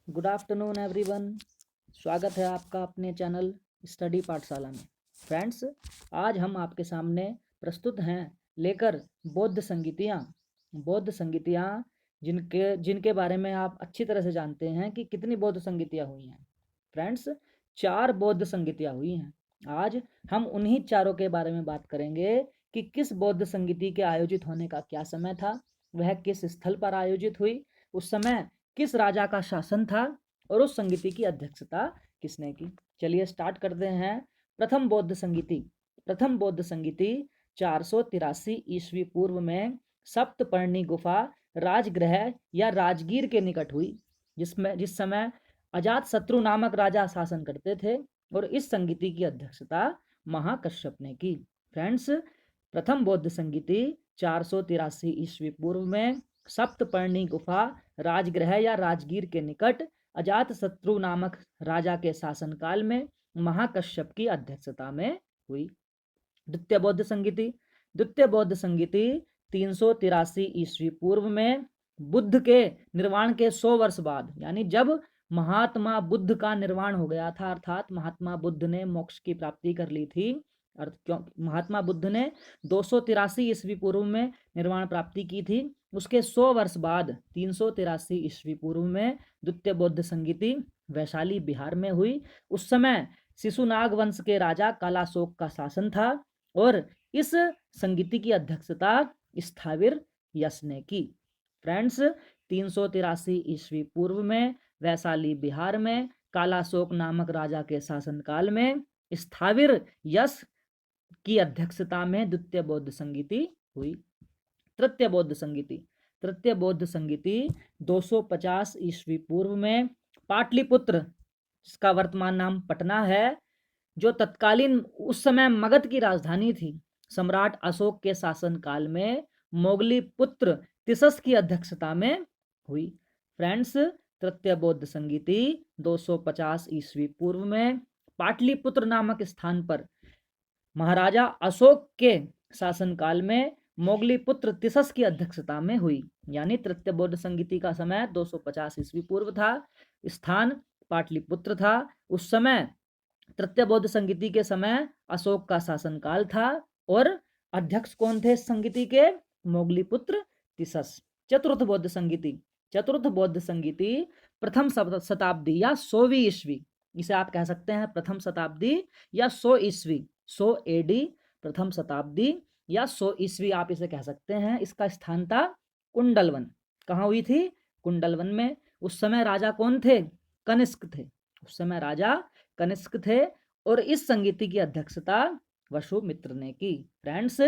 Good afternoon everyone. स्वागत है आपका अपने चैनल स्टडी पाठशाला में। फ्रेंड्स, आज हम आपके सामने प्रस्तुत हैं लेकर बौद्ध संगीतियाँ जिनके बारे में आप अच्छी तरह से जानते हैं कि कितनी बौद्ध संगीतियाँ हुई हैं। फ्रेंड्स, 4 बौद्ध संगीतियाँ हुई हैं। आज हम उन्हीं चारों के बारे में बात करेंगे कि किस बौद्ध संगीति के आयोजित होने का क्या समय था, वह किस स्थल पर आयोजित हुई, उस समय किस राजा का शासन था और उस संगीति की अध्यक्षता किसने की। चलिए स्टार्ट करते हैं। प्रथम बौद्ध संगीति 483 ईस्वी पूर्व में सप्तपर्णी गुफा राजगृह या राजगीर के निकट हुई, जिस समय अजात शत्रु नामक राजा शासन करते थे और इस संगीति की अध्यक्षता महाकश्यप ने की। फ्रेंड्स, प्रथम बौद्ध संगीति 483 ईस्वी पूर्व में सप्तपर्णी गुफा राजगृह या राजगीर के निकट अजात शत्रु नामक राजा के शासनकाल में महाकश्यप की अध्यक्षता में हुई। द्वितीय बौद्ध संगीति 383 ईस्वी पूर्व में बुद्ध के निर्वाण के 100 वर्ष बाद, यानी जब महात्मा बुद्ध का निर्वाण हो गया था, अर्थात महात्मा बुद्ध ने मोक्ष की प्राप्ति कर ली थी। महात्मा बुद्ध ने 283 ईस्वी पूर्व में निर्वाण प्राप्ति की थी। उसके 100 वर्ष बाद 383 ईस्वी पूर्व में द्वितीय बौद्ध संगीति वैशाली बिहार में हुई। उस समय शिशुनाग वंश के राजा कालाशोक का शासन था और इस संगीति की अध्यक्षता स्थाविर यश ने की। फ्रेंड्स, 383 ईस्वी पूर्व में वैशाली बिहार में कालाशोक नामक राजा के शासनकाल में स्थाविर यश की अध्यक्षता में द्वितीय बौद्ध संगीति हुई। तृतीय बौद्ध संगीति 250 ईस्वी पूर्व में पाटलिपुत्र, जिसका वर्तमान नाम पटना है, जो तत्कालीन उस समय मगध की राजधानी थी, सम्राट अशोक के शासन काल में मोगली पुत्र तिसस की अध्यक्षता में हुई। फ्रेंड्स, तृतीय बौद्ध संगीति 250 ईस्वी पूर्व में पाटलिपुत्र नामक स्थान पर महाराजा अशोक के शासनकाल में मोगली पुत्र तिसस की अध्यक्षता में हुई। यानी तृतीय बौद्ध संगीति का समय 250 ईस्वी पूर्व था, स्थान पाटलिपुत्र था। उस समय तृतीय बौद्ध संगीति के समय अशोक का शासनकाल था और अध्यक्ष कौन थे इस संगीति के? मोगली पुत्र तिसस। चतुर्थ बौद्ध संगीति प्रथम शताब्दी या 100वीं ईस्वी, इसे आप कह सकते हैं प्रथम शताब्दी या 100 ईस्वी, 100 एडी, प्रथम शताब्दी या 100 ईस्वी आप इसे कह सकते हैं। इसका स्थान था कुंडलवन। कहाँ हुई थी? कुंडलवन में। उस समय राजा कौन थे? कनिष्क थे। उस समय राजा कनिष्क थे और इस संगीति की अध्यक्षता वसुमित्र ने की। फ्रेंड्स,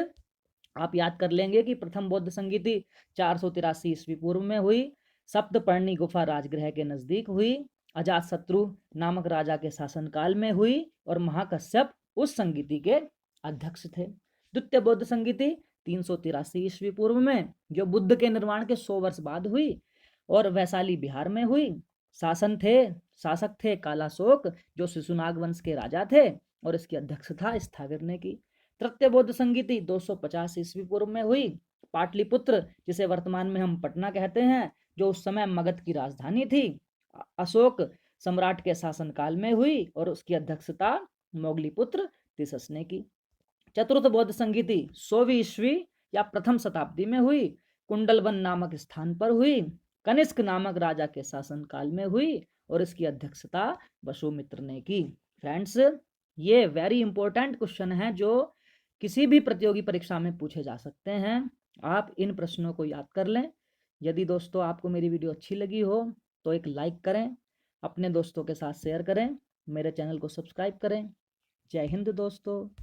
आप याद कर लेंगे कि प्रथम बौद्ध संगीति 483 ईस्वी पूर्व में हुई, सप्तपर्णी गुफा राजगृह के नजदीक हुई, अजात शत्रु नामक राजा के शासनकाल में हुई और महाकश्यप उस संगीति के अध्यक्ष थे। द्वितीय बौद्ध संगीति 383 ईस्वी पूर्व में, जो बुद्ध के निर्वाण के 100 वर्ष बाद हुई और वैशाली बिहार में हुई। शासक थे कालाशोक, जो शिशुनाग वंश के राजा थे और इसकी अध्यक्षता स्थाविर ने की। तृतीय बौद्ध संगीति 250 ईस्वी पूर्व में हुई, पाटलिपुत्र, जिसे वर्तमान में हम पटना कहते हैं, जो उस समय मगध की राजधानी थी, अशोक सम्राट के शासनकाल में हुई और उसकी अध्यक्षता मोगलीपुत्र तिसस ने की। चतुर्थ बौद्ध संगीति 100वीं ईस्वी या प्रथम शताब्दी में हुई, कुंडलवन नामक स्थान पर हुई, कनिष्क नामक राजा के शासनकाल में हुई और इसकी अध्यक्षता वसुमित्र ने की। फ्रेंड्स, ये वेरी इंपॉर्टेंट क्वेश्चन है जो किसी भी प्रतियोगी परीक्षा में पूछे जा सकते हैं। आप इन प्रश्नों को याद कर लें। यदि दोस्तों आपको मेरी वीडियो अच्छी लगी हो तो एक लाइक करें, अपने दोस्तों के साथ शेयर करें, मेरे चैनल को सब्सक्राइब करें। जय हिंद दोस्तों।